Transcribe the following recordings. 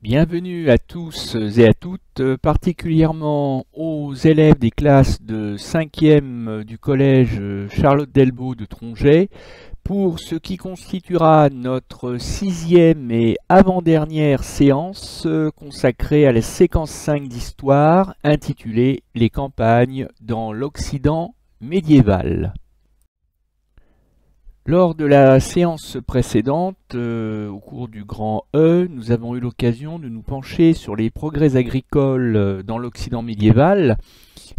Bienvenue à tous et à toutes, particulièrement aux élèves des classes de 5e du collège Charlotte Delbault de Tronget, pour ce qui constituera notre 6e et avant-dernière séance consacrée à la séquence 5 d'histoire intitulée « Les campagnes dans l'Occident médiéval ». Lors de la séance précédente, au cours du grand E, nous avons eu l'occasion de nous pencher sur les progrès agricoles dans l'Occident médiéval,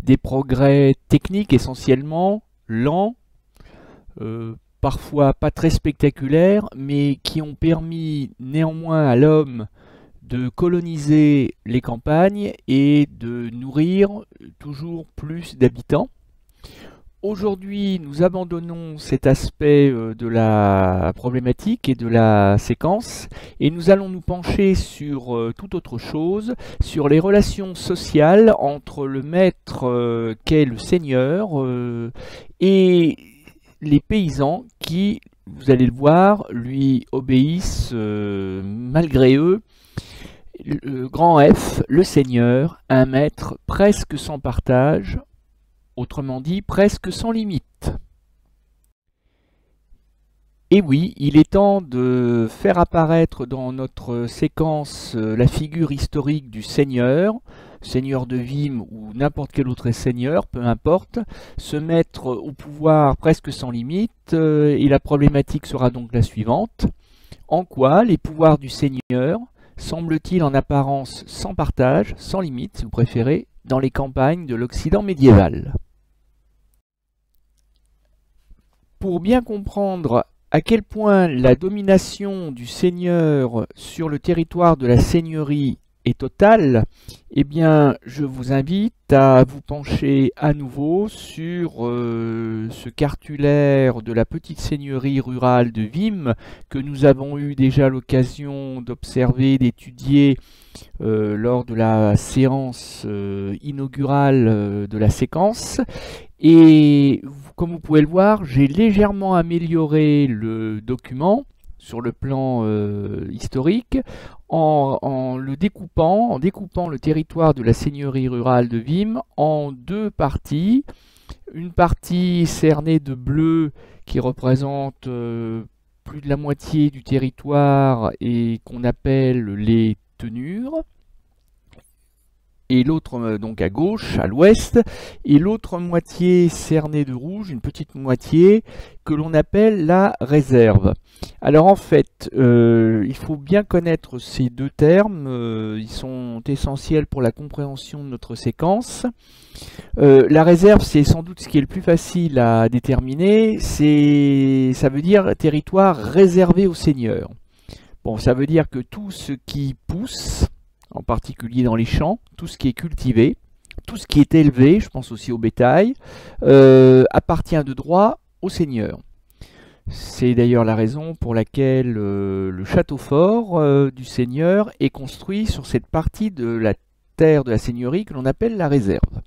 des progrès techniques essentiellement, lents, parfois pas très spectaculaires, mais qui ont permis néanmoins à l'homme de coloniser les campagnes et de nourrir toujours plus d'habitants. Aujourd'hui, nous abandonnons cet aspect de la problématique et de la séquence et nous allons nous pencher sur toute autre chose, sur les relations sociales entre le maître qu'est le seigneur et les paysans qui, vous allez le voir, lui obéissent malgré eux. Le grand F, le seigneur, un maître presque sans partage, autrement dit, presque sans limite. Et oui, il est temps de faire apparaître dans notre séquence la figure historique du seigneur, seigneur de Vimy ou n'importe quel autre seigneur, peu importe, se mettre au pouvoir presque sans limite, et la problématique sera donc la suivante. En quoi les pouvoirs du seigneur semblent-ils en apparence sans partage, sans limite, si vous préférez, dans les campagnes de l'Occident médiéval ? Pour bien comprendre à quel point la domination du seigneur sur le territoire de la seigneurie est totale, eh bien, je vous invite à vous pencher à nouveau sur ce cartulaire de la petite seigneurie rurale de Vimy que nous avons eu déjà l'occasion d'observer, d'étudier lors de la séance inaugurale de la séquence. Et comme vous pouvez le voir, j'ai légèrement amélioré le document sur le plan historique en découpant le territoire de la seigneurie rurale de Vimy en deux parties. Une partie cernée de bleu qui représente plus de la moitié du territoire et qu'on appelle les tenures, et l'autre donc à gauche, à l'ouest, et l'autre moitié cernée de rouge, une petite moitié, que l'on appelle la réserve. Alors en fait, il faut bien connaître ces deux termes, ils sont essentiels pour la compréhension de notre séquence. La réserve, c'est sans doute ce qui est le plus facile à déterminer, ça veut dire territoire réservé aux seigneurs. Bon, ça veut dire que tout ce qui pousse, en particulier dans les champs, tout ce qui est cultivé, tout ce qui est élevé, je pense aussi au bétail, appartient de droit au seigneur. C'est d'ailleurs la raison pour laquelle le château fort du seigneur est construit sur cette partie de la terre de la seigneurie que l'on appelle la réserve.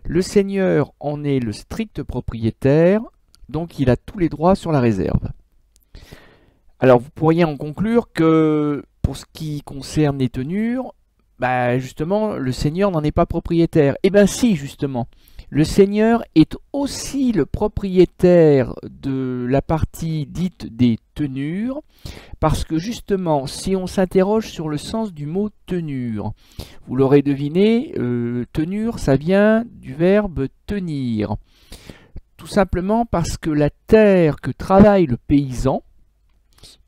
Le seigneur en est le strict propriétaire, donc il a tous les droits sur la réserve. Alors vous pourriez en conclure que pour ce qui concerne les tenures, justement, le seigneur n'en est pas propriétaire. Eh bien si, justement. Le seigneur est aussi le propriétaire de la partie dite des tenures, parce que justement, si on s'interroge sur le sens du mot tenure, vous l'aurez deviné, tenure, ça vient du verbe tenir. Tout simplement parce que la terre que travaille le paysan,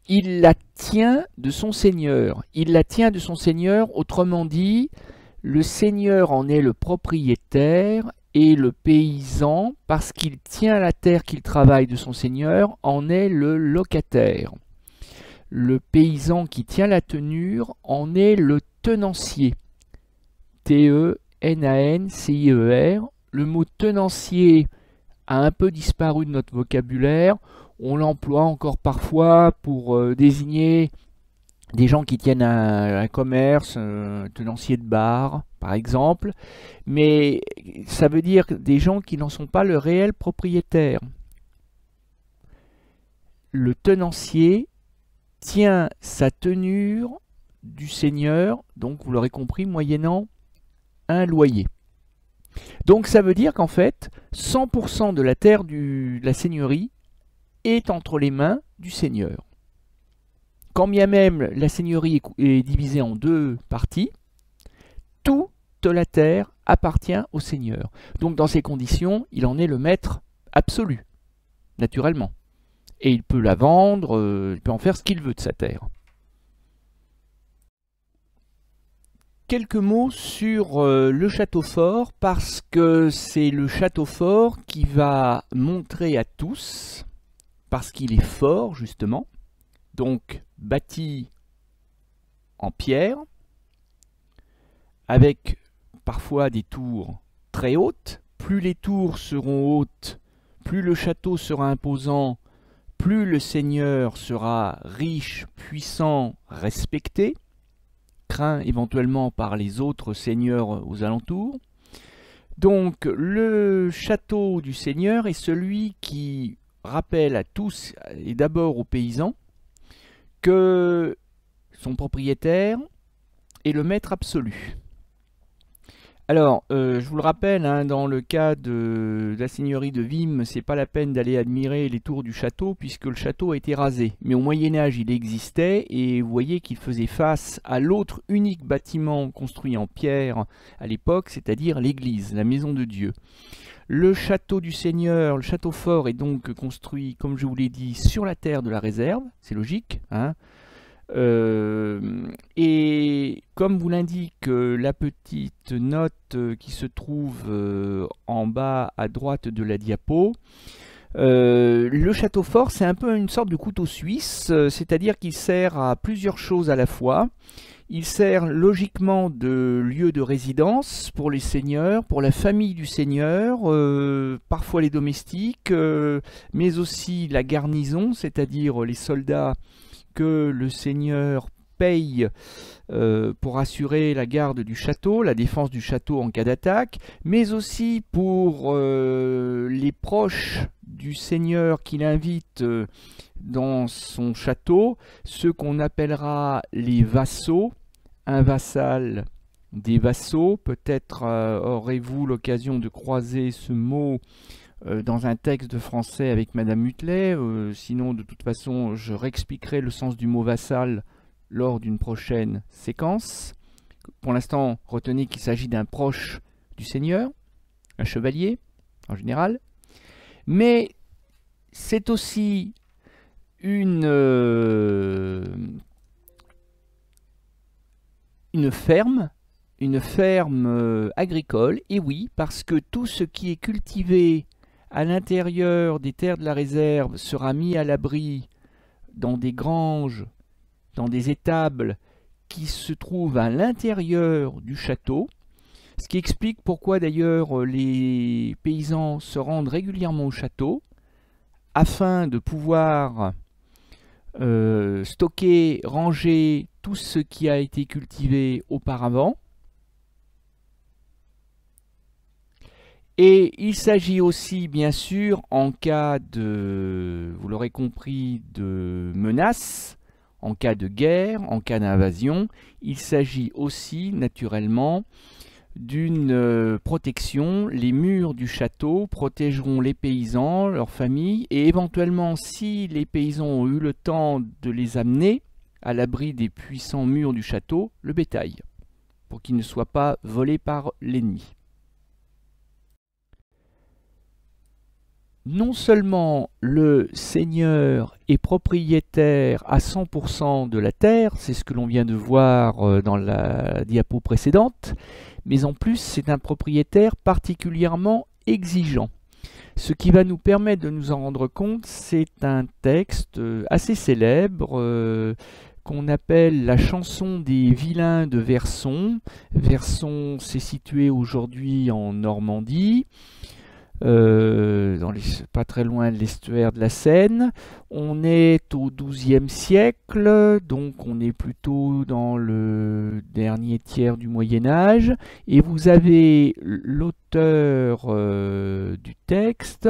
il la tient de son seigneur. Il la tient de son seigneur, autrement dit, le seigneur en est le propriétaire et le paysan, parce qu'il tient la terre qu'il travaille de son seigneur, en est le locataire. Le paysan qui tient la tenure en est le tenancier. T-E-N-A-N-C-I-E-R. Le mot tenancier a un peu disparu de notre vocabulaire. On l'emploie encore parfois pour désigner des gens qui tiennent un commerce, un tenancier de bar, par exemple. Mais ça veut dire des gens qui n'en sont pas le réel propriétaire. Le tenancier tient sa tenure du seigneur, donc vous l'aurez compris, moyennant un loyer. Donc ça veut dire qu'en fait, 100% de la terre de la seigneurie est entre les mains du seigneur. Quand bien même la seigneurie est divisée en deux parties, toute la terre appartient au seigneur. Donc dans ces conditions, il en est le maître absolu, naturellement. Et il peut la vendre, il peut en faire ce qu'il veut de sa terre. Quelques mots sur le château fort, parce que c'est le château fort qui va montrer à tous, parce qu'il est fort justement, donc bâti en pierre, avec parfois des tours très hautes. Plus les tours seront hautes, plus le château sera imposant, plus le seigneur sera riche, puissant, respecté, craint éventuellement par les autres seigneurs aux alentours. Donc le château du seigneur est celui qui rappelle à tous, et d'abord aux paysans, que son propriétaire est le maître absolu. Alors, je vous le rappelle, hein, dans le cas de la seigneurie de Vimy, c'est pas la peine d'aller admirer les tours du château puisque le château a été rasé. Mais au Moyen-Âge, il existait et vous voyez qu'il faisait face à l'autre unique bâtiment construit en pierre à l'époque, c'est-à-dire l'église, la maison de Dieu. Le château du Seigneur, le château fort, est donc construit, comme je vous l'ai dit, sur la terre de la réserve, c'est logique, hein. Et comme vous l'indique la petite note qui se trouve en bas à droite de la diapo, le château fort, c'est un peu une sorte de couteau suisse, c'est-à-dire qu'il sert à plusieurs choses à la fois. Il sert logiquement de lieu de résidence pour les seigneurs, pour la famille du seigneur, parfois les domestiques, mais aussi la garnison, c'est-à-dire les soldats que le seigneur paye pour assurer la garde du château, la défense du château en cas d'attaque, mais aussi pour les proches du seigneur qu'il invite dans son château, ceux qu'on appellera les vassaux, un vassal, des vassaux. Peut-être aurez-vous l'occasion de croiser ce mot dans un texte de français avec Madame Mutelet, sinon de toute façon je réexpliquerai le sens du mot vassal lors d'une prochaine séquence. Pour l'instant, retenez qu'il s'agit d'un proche du seigneur, un chevalier en général, mais c'est aussi une ferme agricole, et oui, parce que tout ce qui est cultivé à l'intérieur des terres de la réserve sera mis à l'abri dans des granges, dans des étables qui se trouvent à l'intérieur du château, ce qui explique pourquoi d'ailleurs les paysans se rendent régulièrement au château afin de pouvoir stocker, ranger tout ce qui a été cultivé auparavant. Et il s'agit aussi, bien sûr, en cas de, vous l'aurez compris, de menace, en cas de guerre, en cas d'invasion, il s'agit aussi, naturellement, d'une protection. Les murs du château protégeront les paysans, leurs familles, et éventuellement, si les paysans ont eu le temps de les amener à l'abri des puissants murs du château, le bétail, pour qu'il ne soit pas volé par l'ennemi. Non seulement le seigneur est propriétaire à 100% de la terre, c'est ce que l'on vient de voir dans la diapo précédente, mais en plus c'est un propriétaire particulièrement exigeant. Ce qui va nous permettre de nous en rendre compte, c'est un texte assez célèbre qu'on appelle la chanson des vilains de Verson. Verson, c'est situé aujourd'hui en Normandie. Pas très loin de l'estuaire de la Seine. On est au XIIe siècle, donc on est plutôt dans le dernier tiers du Moyen-Âge, et vous avez l'auteur du texte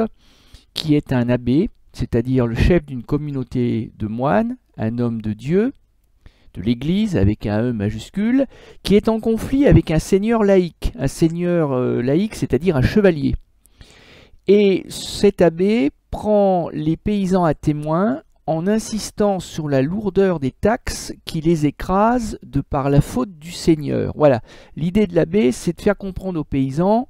qui est un abbé, c'est-à-dire le chef d'une communauté de moines, un homme de Dieu, de l'Église, avec un E majuscule, qui est en conflit avec un seigneur laïque. Un seigneur laïque, c'est-à-dire un chevalier. Et cet abbé prend les paysans à témoin en insistant sur la lourdeur des taxes qui les écrasent de par la faute du seigneur. Voilà, l'idée de l'abbé, c'est de faire comprendre aux paysans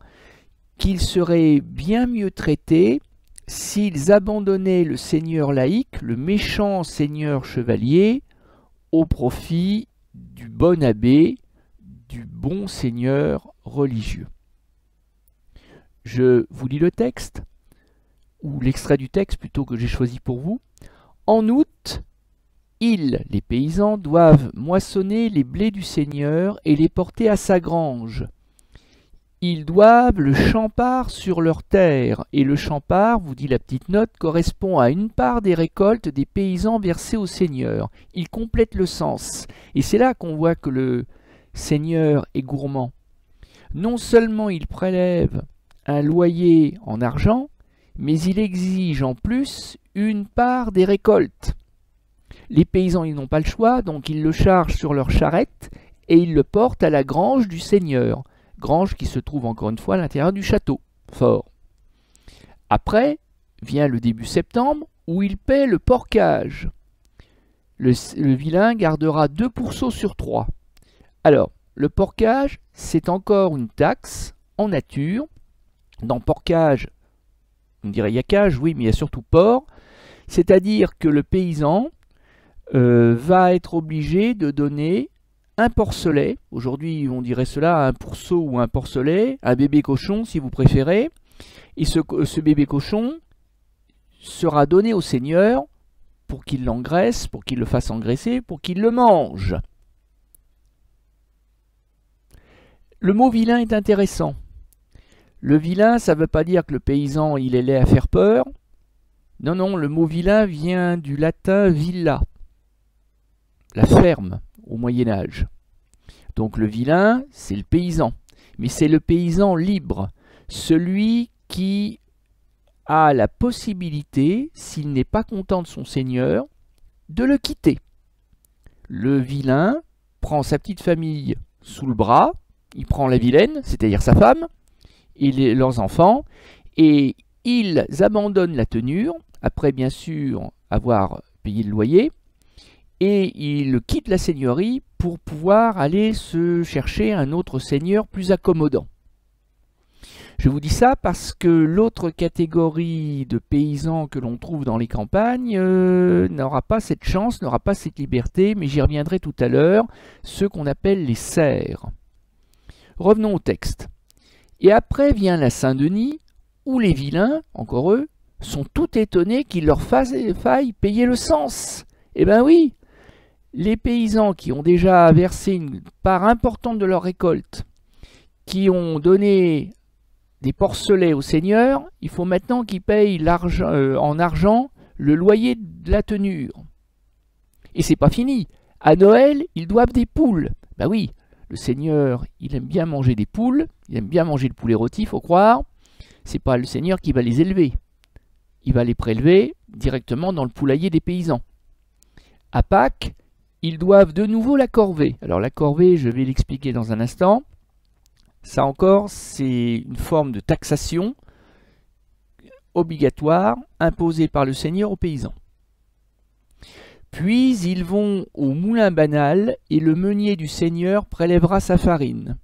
qu'ils seraient bien mieux traités s'ils abandonnaient le seigneur laïque, le méchant seigneur chevalier, au profit du bon abbé, du bon seigneur religieux. Je vous lis le texte, ou l'extrait du texte plutôt que j'ai choisi pour vous. En août, les paysans, doivent moissonner les blés du seigneur et les porter à sa grange. Ils doivent le champard sur leur terre, et le champard, vous dit la petite note, correspond à une part des récoltes des paysans versées au seigneur. Il complète le sens, et c'est là qu'on voit que le seigneur est gourmand. Non seulement il prélève un loyer en argent, mais il exige en plus une part des récoltes. Les paysans, ils n'ont pas le choix, donc ils le chargent sur leur charrette et ils le portent à la grange du seigneur. Grange qui se trouve encore une fois à l'intérieur du château fort. Après vient le début septembre où il paie le porcage. Le vilain gardera 2 pourceaux sur 3. Alors, le porcage, c'est encore une taxe en nature. Dans porcage, on dirait yacage, oui, mais il y a surtout port. C'est-à-dire que le paysan va être obligé de donner un porcelet. Aujourd'hui, on dirait cela un pourceau ou un porcelet, un bébé cochon si vous préférez. Et ce bébé cochon sera donné au seigneur pour qu'il l'engraisse, pour qu'il le fasse engraisser, pour qu'il le mange. Le mot vilain est intéressant. Le vilain, ça ne veut pas dire que le paysan il est laid à faire peur. Non, non, le mot vilain vient du latin villa, la ferme au Moyen-Âge. Donc le vilain, c'est le paysan. Mais c'est le paysan libre, celui qui a la possibilité, s'il n'est pas content de son seigneur, de le quitter. Le vilain prend sa petite famille sous le bras, il prend la vilaine, c'est-à-dire sa femme, et leurs enfants, et ils abandonnent la tenure, après bien sûr avoir payé le loyer, et ils quittent la seigneurie pour pouvoir aller se chercher un autre seigneur plus accommodant. Je vous dis ça parce que l'autre catégorie de paysans que l'on trouve dans les campagnes n'aura pas cette chance, n'aura pas cette liberté, mais j'y reviendrai tout à l'heure, ceux qu'on appelle les serfs. Revenons au texte. Et après vient la Saint-Denis, où les vilains, encore eux, sont tout étonnés qu'il leur faille payer le cens. Eh bien oui, les paysans qui ont déjà versé une part importante de leur récolte, qui ont donné des porcelets au seigneur, il faut maintenant qu'ils payent en argent le loyer de la tenure. Et c'est pas fini. À Noël, ils doivent des poules. Ben oui, le seigneur, il aime bien manger des poules, il aime bien manger le poulet rôti, faut croire. C'est pas le seigneur qui va les élever. Il va les prélever directement dans le poulailler des paysans. À Pâques, ils doivent de nouveau la corvée. Alors la corvée, je vais l'expliquer dans un instant. Ça encore, c'est une forme de taxation obligatoire imposée par le seigneur aux paysans. Puis ils vont au moulin banal et le meunier du seigneur prélèvera sa farine.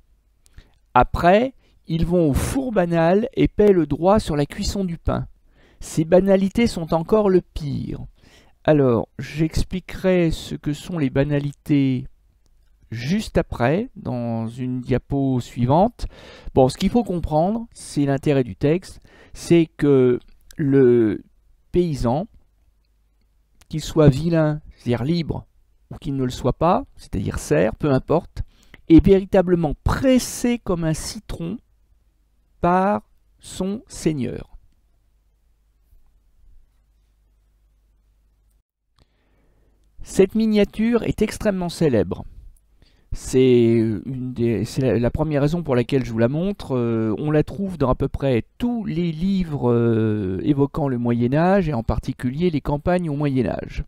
Après, ils vont au four banal et paient le droit sur la cuisson du pain. Ces banalités sont encore le pire. Alors, j'expliquerai ce que sont les banalités juste après, dans une diapo suivante. Bon, ce qu'il faut comprendre, c'est l'intérêt du texte, c'est que le paysan, qu'il soit vilain, c'est-à-dire libre, ou qu'il ne le soit pas, c'est-à-dire serf, peu importe, est véritablement pressé comme un citron par son seigneur. Cette miniature est extrêmement célèbre. C'est la première raison pour laquelle je vous la montre. On la trouve dans à peu près tous les livres évoquant le Moyen-Âge, et en particulier les campagnes au Moyen-Âge.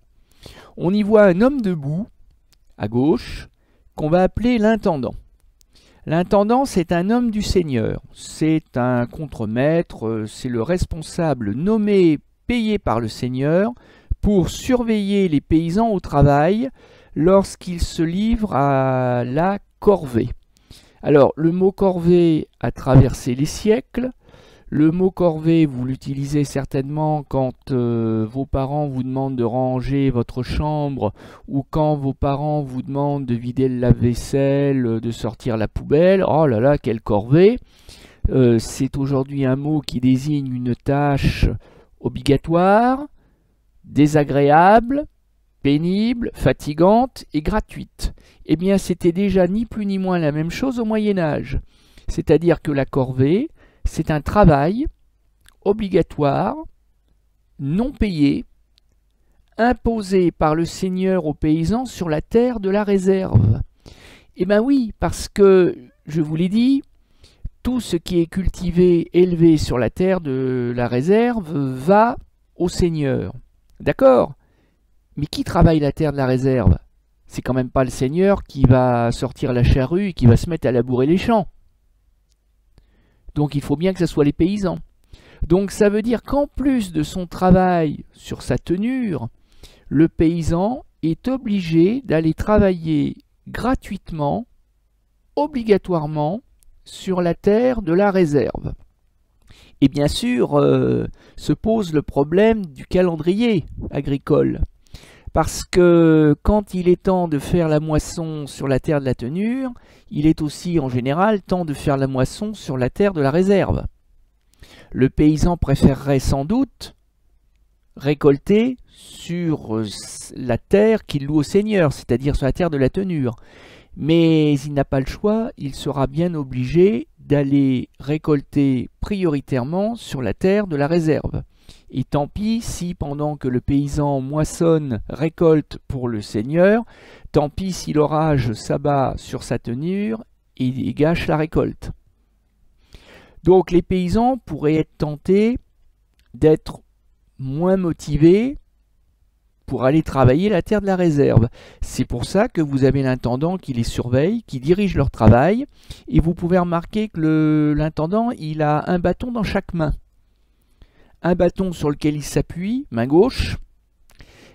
On y voit un homme debout, à gauche, qu'on va appeler l'intendant. L'intendant, c'est un homme du seigneur, c'est un contremaître, c'est le responsable nommé, payé par le seigneur pour surveiller les paysans au travail lorsqu'ils se livrent à la corvée. Alors, le mot corvée a traversé les siècles. Le mot corvée, vous l'utilisez certainement quand vos parents vous demandent de ranger votre chambre ou quand vos parents vous demandent de vider le lave-vaisselle, de sortir la poubelle. Oh là là, quelle corvée! C'est aujourd'hui un mot qui désigne une tâche obligatoire, désagréable, pénible, fatigante et gratuite. Eh bien, c'était déjà ni plus ni moins la même chose au Moyen-Âge. C'est-à-dire que la corvée, c'est un travail obligatoire, non payé, imposé par le seigneur aux paysans sur la terre de la réserve. Eh bien oui, parce que, je vous l'ai dit, tout ce qui est cultivé, élevé sur la terre de la réserve va au seigneur. D'accord? Mais qui travaille la terre de la réserve? C'est quand même pas le seigneur qui va sortir la charrue et qui va se mettre à labourer les champs. Donc il faut bien que ce soit les paysans. Donc ça veut dire qu'en plus de son travail sur sa tenure, le paysan est obligé d'aller travailler gratuitement, obligatoirement, sur la terre de la réserve. Et bien sûr, se pose le problème du calendrier agricole. Parce que quand il est temps de faire la moisson sur la terre de la tenure, il est aussi en général temps de faire la moisson sur la terre de la réserve. Le paysan préférerait sans doute récolter sur la terre qu'il loue au seigneur, c'est-à-dire sur la terre de la tenure. Mais il n'a pas le choix, il sera bien obligé d'aller récolter prioritairement sur la terre de la réserve. Et tant pis si pendant que le paysan moissonne, récolte pour le seigneur, tant pis si l'orage s'abat sur sa tenure et gâche la récolte. Donc les paysans pourraient être tentés d'être moins motivés pour aller travailler la terre de la réserve. C'est pour ça que vous avez l'intendant qui les surveille, qui dirige leur travail, et vous pouvez remarquer que l'intendant, il a un bâton dans chaque main. Un bâton sur lequel il s'appuie, main gauche,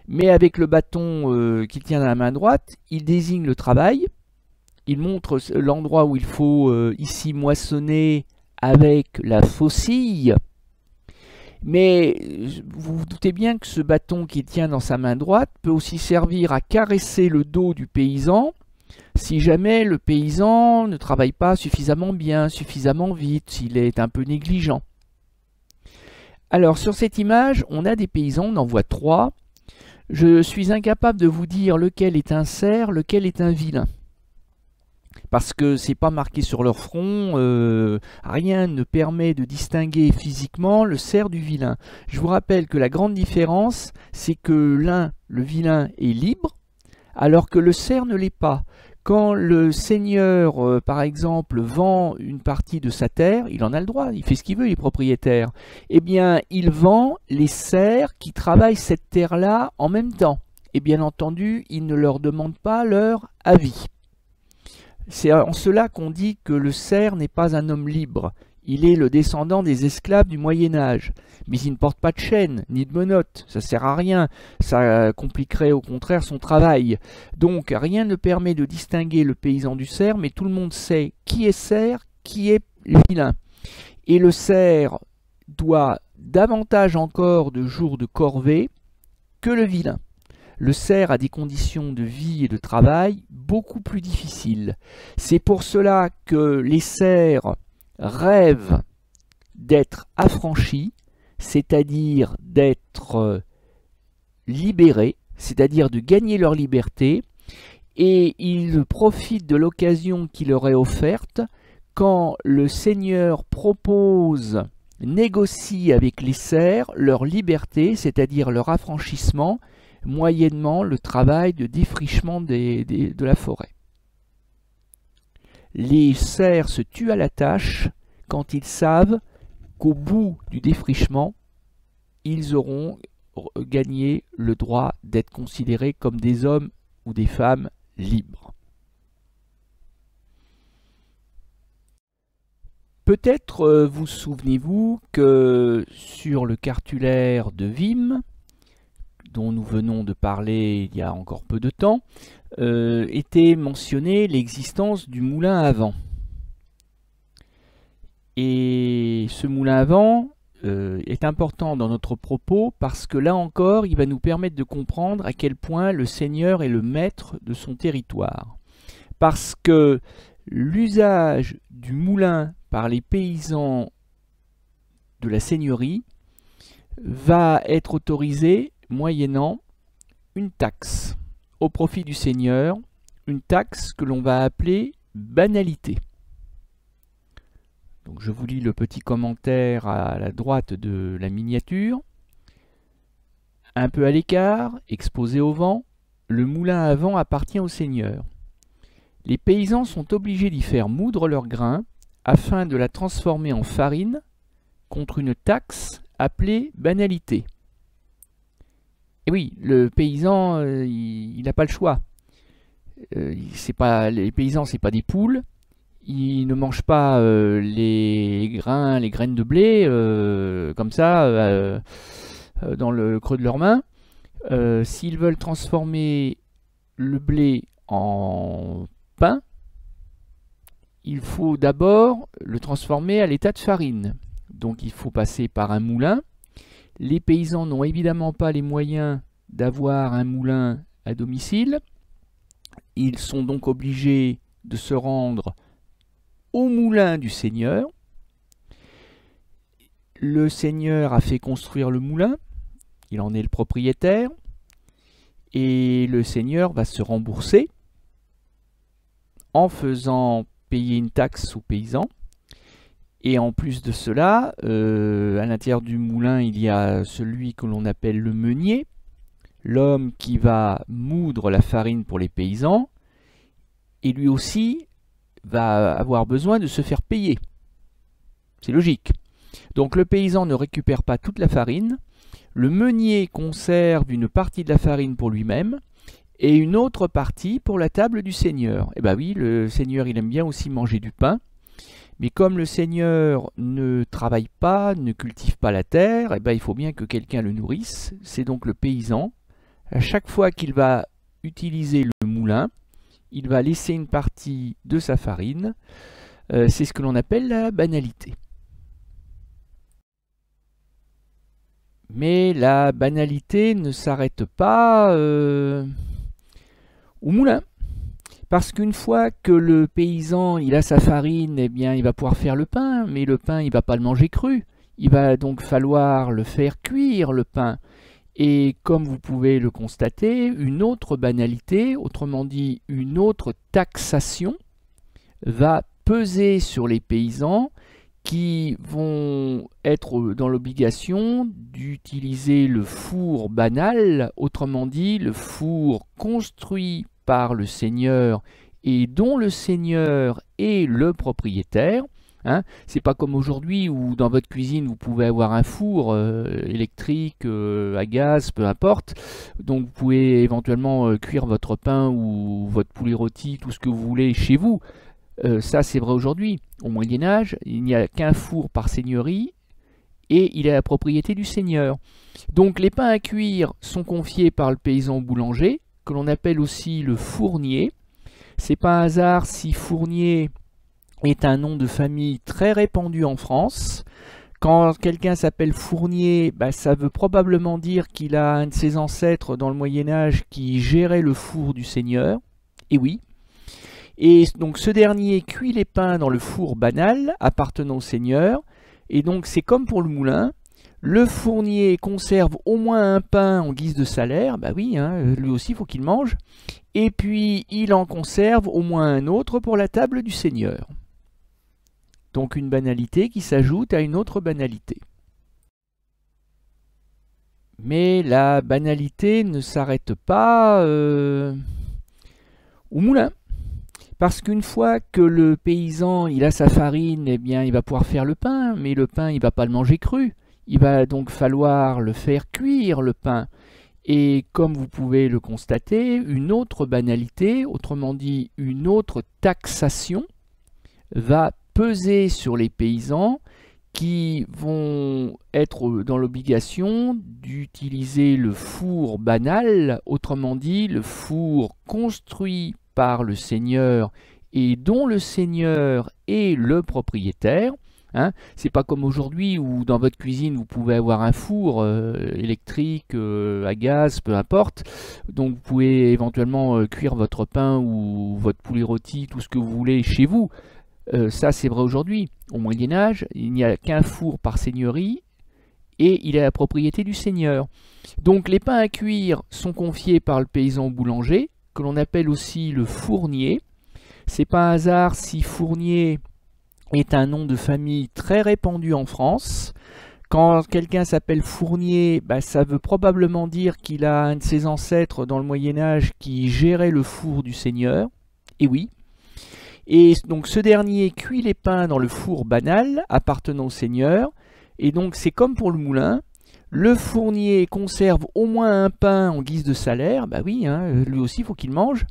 mais avec le bâton qu'il tient dans la main droite, il désigne le travail, il montre l'endroit où il faut ici moissonner avec la faucille, mais vous vous doutez bien que ce bâton qu'il tient dans sa main droite peut aussi servir à caresser le dos du paysan si jamais le paysan ne travaille pas suffisamment bien, suffisamment vite, s'il est un peu négligent. Alors sur cette image, on a des paysans, on en voit trois. Je suis incapable de vous dire lequel est un cerf, lequel est un vilain. Parce que c'est pas marqué sur leur front, rien ne permet de distinguer physiquement le cerf du vilain. Je vous rappelle que la grande différence, c'est que l'un, le vilain, est libre, alors que le cerf ne l'est pas. Quand le seigneur, par exemple, vend une partie de sa terre, il en a le droit, il fait ce qu'il veut, il est propriétaire. Eh bien, il vend les serfs qui travaillent cette terre-là en même temps. Et bien entendu, il ne leur demande pas leur avis. C'est en cela qu'on dit que le cerf n'est pas un homme libre. Il est le descendant des esclaves du Moyen-Âge. Mais il ne porte pas de chaîne, ni de menottes. Ça ne sert à rien. Ça compliquerait au contraire son travail. Donc rien ne permet de distinguer le paysan du cerf, mais tout le monde sait qui est cerf, qui est vilain. Et le cerf doit davantage encore de jours de corvée que le vilain. Le cerf a des conditions de vie et de travail beaucoup plus difficiles. C'est pour cela que les cerfs rêvent d'être affranchis, c'est-à-dire d'être libérés, c'est-à-dire de gagner leur liberté, et ils profitent de l'occasion qui leur est offerte quand le Seigneur propose, négocie avec les cerfs leur liberté, c'est-à-dire leur affranchissement, moyennement le travail de défrichement de la forêt. Les cerfs se tuent à la tâche quand ils savent qu'au bout du défrichement, ils auront gagné le droit d'être considérés comme des hommes ou des femmes libre. Peut-être vous souvenez-vous que sur le cartulaire de Vim, dont nous venons de parler il y a encore peu de temps, était mentionnée l'existence du moulin à vent. Et ce moulin à vent est important dans notre propos parce que là encore, il va nous permettre de comprendre à quel point le seigneur est le maître de son territoire. Parce que l'usage du moulin par les paysans de la seigneurie va être autorisé moyennant une taxe au profit du seigneur, une taxe que l'on va appeler banalité. Donc je vous lis le petit commentaire à la droite de la miniature. Un peu à l'écart, exposé au vent, le moulin à vent appartient au seigneur. Les paysans sont obligés d'y faire moudre leur grain afin de la transformer en farine contre une taxe appelée banalité. Et oui, le paysan, il n'a pas le choix. Les paysans, ce n'est pas des poules. Ils ne mangent pas les graines de blé comme ça dans le creux de leurs mains. S'ils veulent transformer le blé en pain, il faut d'abord le transformer à l'état de farine. Donc il faut passer par un moulin. Les paysans n'ont évidemment pas les moyens d'avoir un moulin à domicile. Ils sont donc obligés de se rendre au moulin du seigneur. Le seigneur a fait construire le moulin, il en est le propriétaire, et le seigneur va se rembourser en faisant payer une taxe aux paysans. Et en plus de cela, à l'intérieur du moulin, il y a celui que l'on appelle le meunier, l'homme qui va moudre la farine pour les paysans, et lui aussi va avoir besoin de se faire payer. C'est logique. Donc le paysan ne récupère pas toute la farine, le meunier conserve une partie de la farine pour lui-même, et une autre partie pour la table du seigneur. Et bien oui, le seigneur il aime bien aussi manger du pain, mais comme le seigneur ne travaille pas, ne cultive pas la terre, et ben il faut bien que quelqu'un le nourrisse. C'est donc le paysan. À chaque fois qu'il va utiliser le moulin, il va laisser une partie de sa farine. C'est ce que l'on appelle la banalité. Mais la banalité ne s'arrête pas au moulin. Parce qu'une fois que le paysan il a sa farine, eh bien, il va pouvoir faire le pain, mais le pain, il ne va pas le manger cru. Il va donc falloir le faire cuire, le pain. Et comme vous pouvez le constater, une autre banalité, autrement dit une autre taxation, va peser sur les paysans qui vont être dans l'obligation d'utiliser le four banal, autrement dit le four construit par le seigneur et dont le seigneur est le propriétaire. Hein, c'est pas comme aujourd'hui où dans votre cuisine vous pouvez avoir un four électrique, à gaz, peu importe. Donc vous pouvez éventuellement cuire votre pain ou votre poulet rôti, tout ce que vous voulez chez vous. Ça c'est vrai aujourd'hui. Au Moyen-Âge, il n'y a qu'un four par seigneurie et il est la propriété du seigneur. Donc les pains à cuire sont confiés par le paysan boulanger, que l'on appelle aussi le fournier. C'est pas un hasard si fournier est un nom de famille très répandu en France. Quand quelqu'un s'appelle Fournier, ça veut probablement dire qu'il a un de ses ancêtres dans le Moyen-Âge qui gérait le four du seigneur. Et oui. Et donc ce dernier cuit les pains dans le four banal appartenant au seigneur. Et donc c'est comme pour le moulin. Le fournier conserve au moins un pain en guise de salaire, oui, hein, lui aussi il faut qu'il mange, et puis il en conserve au moins un autre pour la table du seigneur. Donc une banalité qui s'ajoute à une autre banalité. Mais la banalité ne s'arrête pas au moulin. Parce qu'une fois que le paysan il a sa farine, eh bien il va pouvoir faire le pain, mais le pain il ne va pas le manger cru. Il va donc falloir le faire cuire, le pain. Et comme vous pouvez le constater, une autre banalité, autrement dit une autre taxation, va peser sur les paysans qui vont être dans l'obligation d'utiliser le four banal, autrement dit le four construit par le seigneur et dont le seigneur est le propriétaire. Hein, c'est pas comme aujourd'hui où dans votre cuisine vous pouvez avoir un four électrique, à gaz, peu importe. Donc vous pouvez éventuellement cuire votre pain ou votre poulet rôti, tout ce que vous voulez chez vous. Ça c'est vrai aujourd'hui. Au Moyen-Âge, il n'y a qu'un four par seigneurie et il est la propriété du seigneur. Donc les pains à cuire sont confiés par le paysan boulanger, que l'on appelle aussi le fournier. C'est pas un hasard si fournier est un nom de famille très répandu en France. Quand quelqu'un s'appelle Fournier, ça veut probablement dire qu'il a un de ses ancêtres dans le Moyen-Âge qui gérait le four du seigneur. Et oui. Et donc ce dernier cuit les pains dans le four banal appartenant au seigneur. Et donc c'est comme pour le moulin. Le fournier conserve au moins un pain en guise de salaire. Bah oui, hein, lui aussi il faut qu'il mange.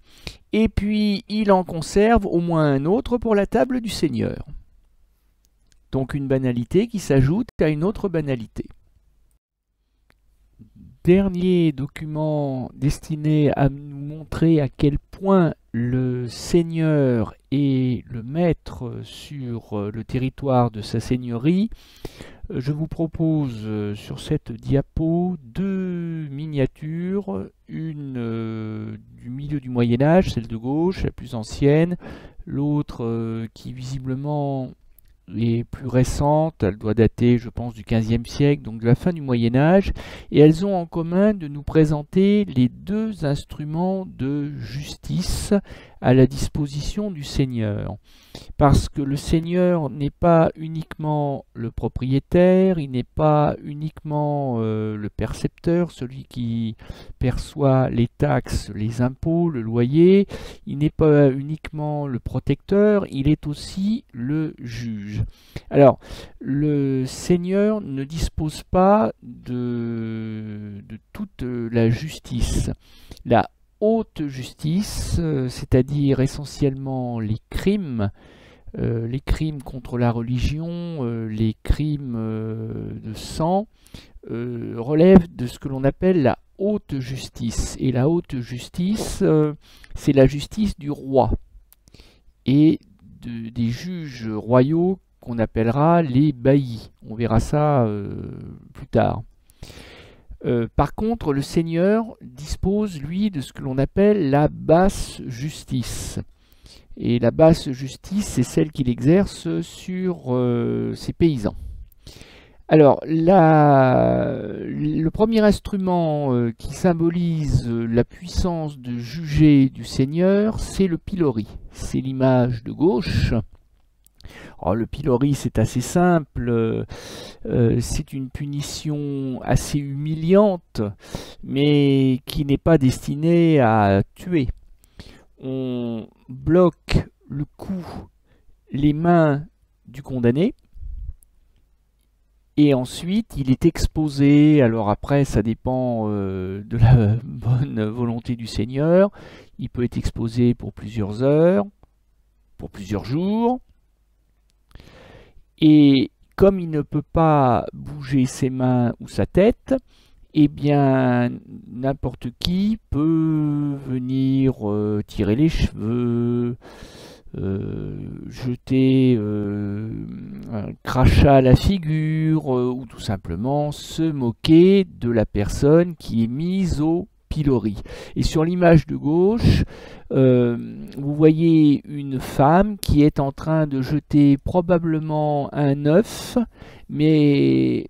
Et puis il en conserve au moins un autre pour la table du seigneur. Donc une banalité qui s'ajoute à une autre banalité. Dernier document destiné à nous montrer à quel point le seigneur est le maître sur le territoire de sa seigneurie. Je vous propose sur cette diapo deux miniatures, une du milieu du Moyen-Âge, celle de gauche, la plus ancienne, l'autre qui visiblement est plus récente, elle doit dater je pense du XVe siècle, donc de la fin du Moyen-Âge, et elles ont en commun de nous présenter les deux instruments de justice à la disposition du seigneur. Parce que le seigneur n'est pas uniquement le propriétaire, il n'est pas uniquement le percepteur, celui qui perçoit les taxes, les impôts, le loyer, il n'est pas uniquement le protecteur, il est aussi le juge. Alors, le seigneur ne dispose pas de toute la justice. La haute justice, c'est-à-dire essentiellement les crimes contre la religion, les crimes de sang, relèvent de ce que l'on appelle la haute justice. Et la haute justice, c'est la justice du roi et des juges royaux qu'on appellera les baillis. On verra ça plus tard. Par contre, le seigneur dispose, lui, de ce que l'on appelle la basse justice. Et la basse justice, c'est celle qu'il exerce sur ses paysans. Alors, le premier instrument qui symbolise la puissance de juger du seigneur, c'est le pilori. C'est l'image de gauche. Alors, le pilori, c'est assez simple, c'est une punition assez humiliante, mais qui n'est pas destinée à tuer. On bloque le cou, les mains du condamné, et ensuite il est exposé. Alors après, ça dépend de la bonne volonté du seigneur. Il peut être exposé pour plusieurs heures, pour plusieurs jours. Et comme il ne peut pas bouger ses mains ou sa tête, eh bien n'importe qui peut venir tirer les cheveux, jeter un crachat à la figure, ou tout simplement se moquer de la personne qui est mise au pilori. Et sur l'image de gauche, vous voyez une femme qui est en train de jeter probablement un œuf, mais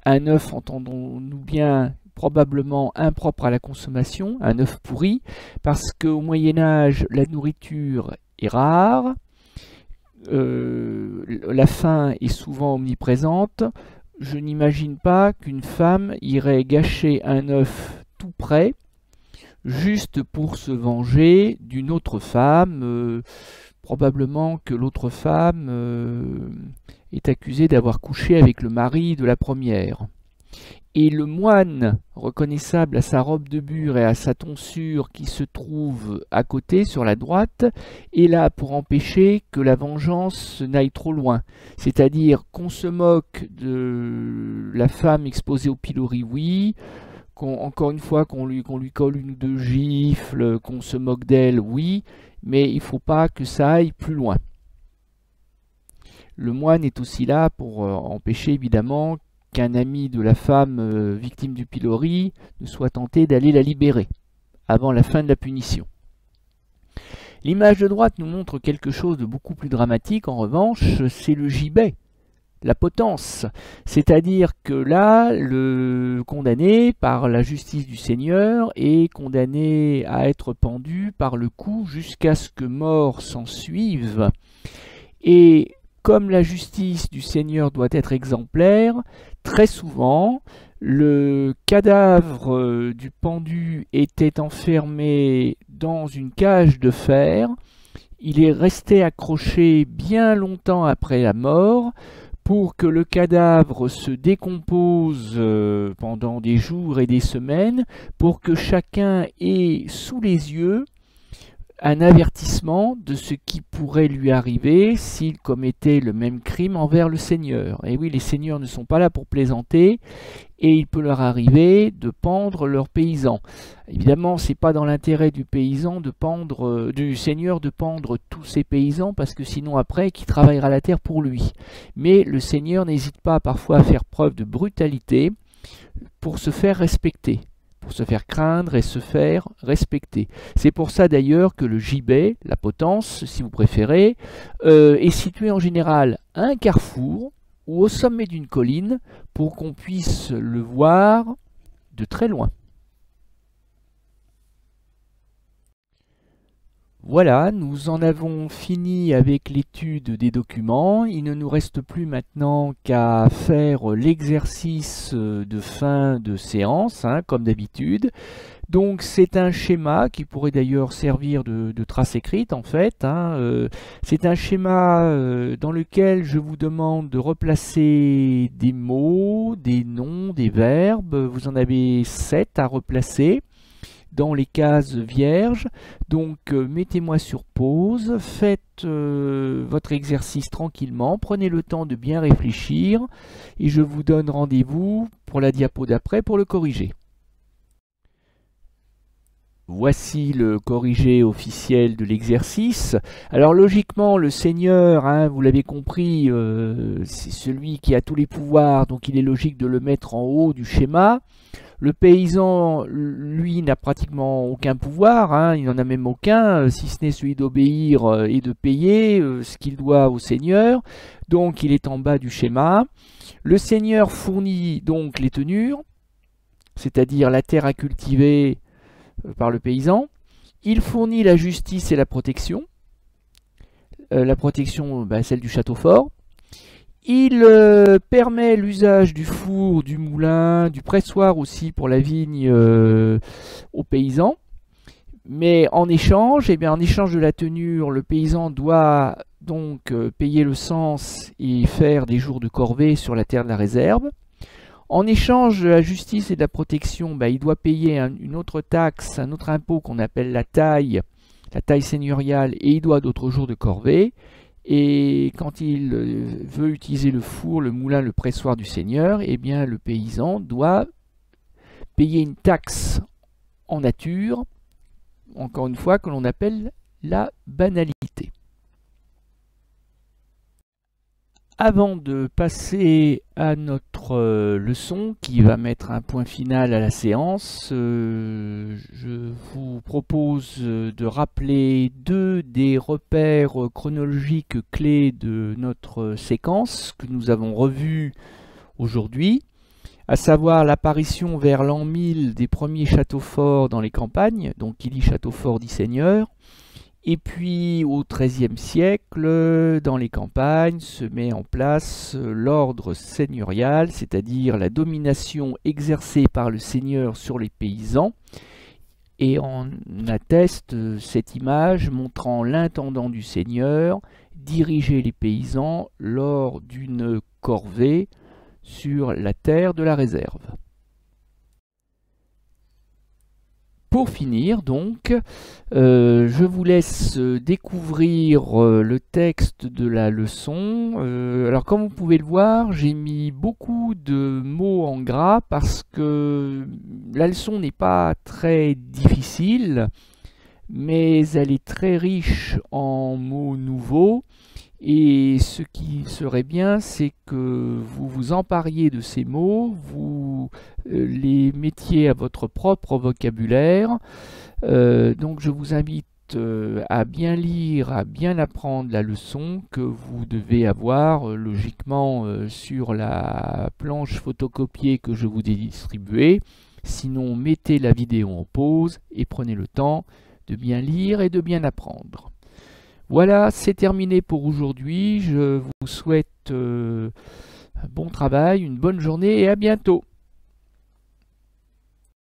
un œuf, entendons-nous bien, probablement impropre à la consommation, un œuf pourri, parce qu'au Moyen-Âge, la nourriture est rare, la faim est souvent omniprésente. Je n'imagine pas qu'une femme irait gâcher un œuf tout prêt, juste pour se venger d'une autre femme. Probablement que l'autre femme est accusée d'avoir couché avec le mari de la première. Et le moine, reconnaissable à sa robe de bure et à sa tonsure qui se trouve à côté, sur la droite, est là pour empêcher que la vengeance n'aille trop loin. C'est-à-dire qu'on se moque de la femme exposée au pilori, oui, encore une fois qu'on lui colle une ou deux gifles, qu'on se moque d'elle, oui, mais il ne faut pas que ça aille plus loin. Le moine est aussi là pour empêcher évidemment qu'un ami de la femme victime du pilori ne soit tenté d'aller la libérer avant la fin de la punition. L'image de droite nous montre quelque chose de beaucoup plus dramatique, en revanche, c'est le gibet, la potence. C'est-à-dire que là, le condamné, par la justice du Seigneur, est condamné à être pendu par le cou jusqu'à ce que mort s'en suive. Et comme la justice du Seigneur doit être exemplaire, très souvent, le cadavre du pendu était enfermé dans une cage de fer. Il est resté accroché bien longtemps après la mort pour que le cadavre se décompose pendant des jours et des semaines, pour que chacun ait sous les yeux un avertissement de ce qui pourrait lui arriver s'il commettait le même crime envers le Seigneur. Et oui, les seigneurs ne sont pas là pour plaisanter, et il peut leur arriver de pendre leurs paysans. Évidemment, ce n'est pas dans l'intérêt du paysan du Seigneur de pendre tous ses paysans, parce que sinon après, qui travaillera la terre pour lui. Mais le Seigneur n'hésite pas parfois à faire preuve de brutalité pour se faire respecter, pour se faire craindre et se faire respecter. C'est pour ça d'ailleurs que le gibet, la potence si vous préférez, est situé en général à un carrefour ou au sommet d'une colline pour qu'on puisse le voir de très loin. Voilà, nous en avons fini avec l'étude des documents. Il ne nous reste plus maintenant qu'à faire l'exercice de fin de séance, comme d'habitude. Donc c'est un schéma qui pourrait d'ailleurs servir de trace écrite en fait. C'est un schéma dans lequel je vous demande de replacer des mots, des noms, des verbes. Vous en avez 7 à replacer dans les cases vierges. Donc mettez-moi sur pause, faites votre exercice tranquillement, prenez le temps de bien réfléchir et je vous donne rendez-vous pour la diapo d'après pour le corriger. Voici le corrigé officiel de l'exercice. Alors logiquement, le Seigneur, vous l'avez compris, c'est celui qui a tous les pouvoirs, donc il est logique de le mettre en haut du schéma. Le paysan, lui, n'a pratiquement aucun pouvoir, il n'en a même aucun, si ce n'est celui d'obéir et de payer ce qu'il doit au Seigneur. Donc il est en bas du schéma. Le Seigneur fournit donc les tenures, c'est-à-dire la terre à cultiver par le paysan. Il fournit la justice et la protection. Celle du château fort. Il permet l'usage du four, du moulin, du pressoir aussi pour la vigne aux paysans. Mais en échange, en échange de la tenure, le paysan doit donc payer le cens et faire des jours de corvée sur la terre de la réserve. En échange de la justice et de la protection, il doit payer une autre taxe, un autre impôt qu'on appelle la taille seigneuriale, et il doit d'autres jours de corvée. Et quand il veut utiliser le four, le moulin, le pressoir du Seigneur, le paysan doit payer une taxe en nature, encore une fois, que l'on appelle la banalité. Avant de passer à notre leçon qui va mettre un point final à la séance, je vous propose de rappeler 2 des repères chronologiques clés de notre séquence que nous avons revus aujourd'hui, à savoir l'apparition vers l'an 1000 des premiers châteaux forts dans les campagnes, donc qui dit château fort dit seigneur. Et puis au XIIIe siècle, dans les campagnes, se met en place l'ordre seigneurial, c'est-à-dire la domination exercée par le seigneur sur les paysans. Et on atteste cette image montrant l'intendant du seigneur diriger les paysans lors d'une corvée sur la terre de la réserve. Pour finir donc, je vous laisse découvrir le texte de la leçon. Alors comme vous pouvez le voir, j'ai mis beaucoup de mots en gras parce que la leçon n'est pas très difficile, mais elle est très riche en mots nouveaux. Et ce qui serait bien, c'est que vous vous empariez de ces mots, vous les mettiez à votre propre vocabulaire. Donc je vous invite à bien lire, à bien apprendre la leçon que vous devez avoir logiquement sur la planche photocopiée que je vous ai distribuée. Sinon, mettez la vidéo en pause et prenez le temps de bien lire et de bien apprendre. Voilà, c'est terminé pour aujourd'hui. Je vous souhaite un bon travail, une bonne journée et à bientôt.